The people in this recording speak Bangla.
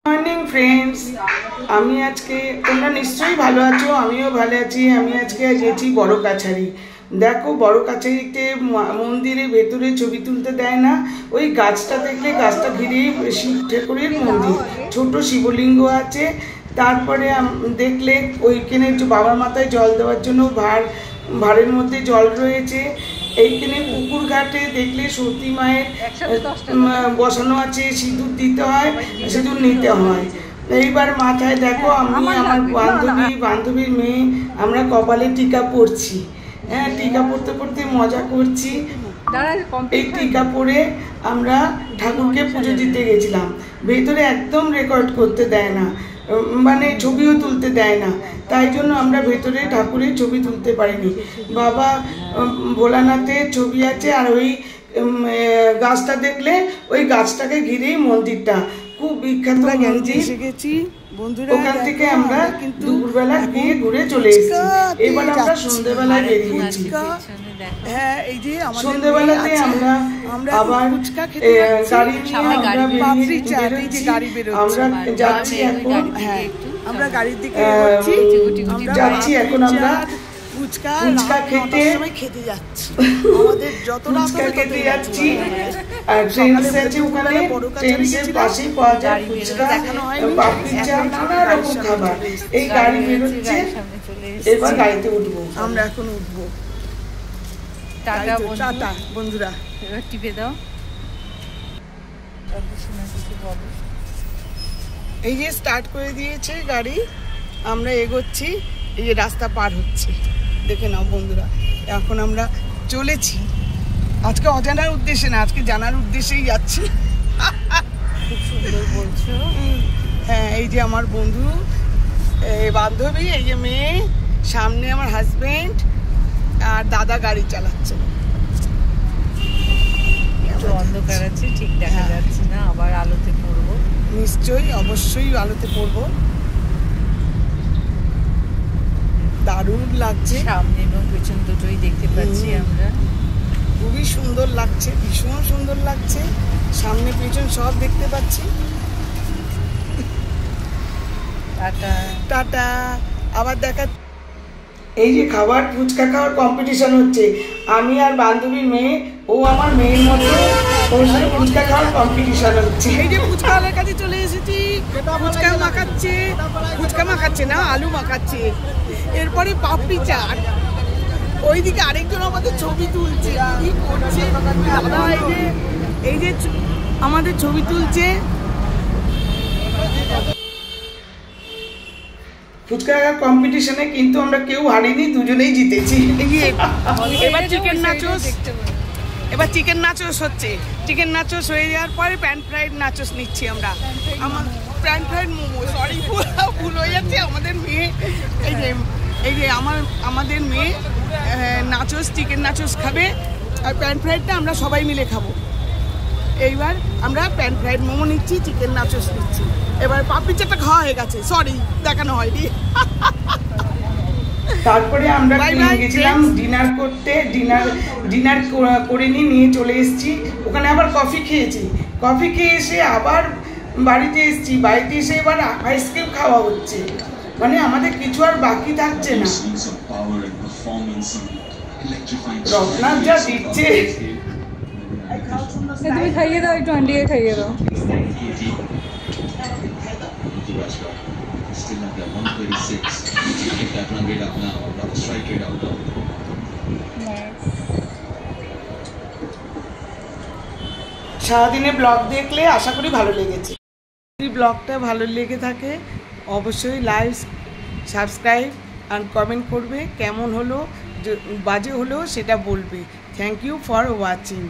মর্নিং ফ্রেন্ডস, আমি আজকে তোমরা নিশ্চয়ই ভালো আছো, আমিও ভালো আছি। আমি আজকে গেছি বড় কাছারি। দেখো, বড় কাছারিতে মন্দিরের ভেতরে ছবি তুলতে দেয় না। ওই গাছটা দেখলে, গাছটা ঘিরেই শিব ঠাকুরের মন্দির, ছোট শিবলিঙ্গ আছে। তারপরে দেখলে ওইখানে বাবার মাথায় জল দেওয়ার জন্য ভাঁড়ের মধ্যে জল রয়েছে। এইখানে পুকুর ঘাটে দেখলে সতী মায়ের বসানো আছে, সিঁদুর দিতে হয়, সিঁদুর নিতে হয়। এইবার মাথায় দেখো, আমি আমার বান্ধবীর মেয়ে আমরা কপালে টিকা পরছি। হ্যাঁ, টিকা পরতে পরতে মজা করছি। এই টিকা পরে আমরা ঠাকুরকে পুজো দিতে গেছিলাম। ভেতরে একদম রেকর্ড করতে দেয় না, মানে ছবিও তুলতে দেয় না। তাই জন্য আমরা ভেতরে ঠাকুরের ছবি তুলতে পারিনি। বাবা ভোলানাথের ছবি আছে, আর ওই গাছটা দেখলে ওই গাছটাকে ঘিরেই মন্দিরটা খুব বিখ্যাত মন্দির। ওখান থেকে আমরা দুপুরবেলা গিয়ে ঘুরে চলে এসেছি। এবার আমরা সন্ধ্যেবেলায় বেরিয়েছি। হ্যাঁ, এই যে সন্ধ্যেবেলাতে আমরা আবার গাড়ি নিয়ে আমরা যাচ্ছি এখন। হ্যাঁ, আমরা গাড়ির দিকে যাচ্ছি এখন। আমরা ফুচকা খেতে যাচ্ছি, আমাদের যতটা খেতে যাচ্ছি। আর ট্রেন্স আছে ওখানে, ট্রেন্সের পাশেই পাওয়া যায় ফুচকা, পাপড়ি চাট, নানা রকম খাবার। এই গাড়ি বেরোচ্ছে, এবার গাড়িতে উঠবো। আমরা এখন উঠবো। টাটা বন্ধুরা, এবার টিপে দাও। এই যে স্টার্ট করে দিয়েছে গাড়ি, আমরা এগোচ্ছি। এই যে রাস্তা পার হচ্ছে, দেখে নাও বন্ধুরা। এখন আমরা চলেছি, আজকে অজানার উদ্দেশ্যে না, আজকে জানার উদ্দেশ্যেই যাচ্ছি। খুব সুন্দর বলছো। হ্যাঁ, এই যে আমার বন্ধু, বান্ধবী, এই যে মেয়ে, সামনে আমার হাজবেন্ড, আর দাদা গাড়ি চালাচ্ছে। একটু অন্ধকার আছে, ঠিক দেখা যাচ্ছে না, আবার আলোতে পড়বো। নিশ্চয়ই, অবশ্যই আলোতে পড়বো। দারুণ লাগছে, সামনে এবং পেছন দুটোই দেখতে পাচ্ছি আমরা। খুবই সুন্দর লাগছে, ভীষণ সুন্দর লাগছে। সামনে পেছন সব দেখতে পাচ্ছি। টাটা টাটা, আবার দেখা। এই যে খাবার, ফুচকা খাওয়ার কম্পিটিশন হচ্ছে। আমি আর বান্ধবীর মেয়ে, ও আমার মেয়ের মতো, ওর সাথে ফুচকা খাওয়ার কম্পিটিশন হচ্ছে। এই যে ফুচকাওয়ালার কাছে চলে এসেছি। ফুচকা মাখাচ্ছে না, আলু মাখাচ্ছে। এরপরে পাপড়ি চাট। ওইদিকে আরেকজন আমাদের ছবি তুলছে। কি করছে দাদা? এই যে আমাদের ছবি তুলছে। ফুচকা খাওয়ার কম্পিটিশনে কিন্তু আমরা কেউ হারিনি, দুজনেই জিতেছি। এবার চিকেন নাচোস হচ্ছে। চিকেন নাচোস হয়ে যাওয়ার পরে প্যান ফ্রাইড নাচোস নিচ্ছি আমরা। আমার প্যান ফ্রাইড মোমো, সরি ভুল হয়ে যাচ্ছে। আমাদের মেয়ে, এই যে আমাদের মেয়ে নাচোস, চিকেন নাচোস খাবে, আর প্যান ফ্রাইডটা আমরা সবাই মিলে খাবো। এইবার আমরা প্যান ফ্রাইড মোমো নিচ্ছি, চিকেন নাচোস নিচ্ছি। এবার পাপড়ি চাটটা খাওয়া হয়ে গেছে, সরি দেখানো হয়নি। তারপরে আমরা গেছিলাম ডিনার করতে। ডিনার করে নিয়ে চলে এসেছি। ওখানে আবার কফি খেয়েছি। কফি খেয়ে এসে আবার বাড়িতে এসেছি। বাড়িতে এসে এবার আইসক্রিম খাওয়া হচ্ছে। মানে আমাদের কিছু আর বাকি থাকছে না। রত্নাথ যা দিচ্ছে। তুমি খাইয়ে দাও, একটু আন্টিকে খাইয়ে দাও। সারাদিনে ব্লগ দেখলে আশা করি ভালো লেগেছে। যদি ব্লগটা ভালো লেগে থাকে অবশ্যই লাইক, সাবস্ক্রাইব আর কমেন্ট করবে। কেমন হলো, বাজে হলো সেটা বলবে। Thank you for watching.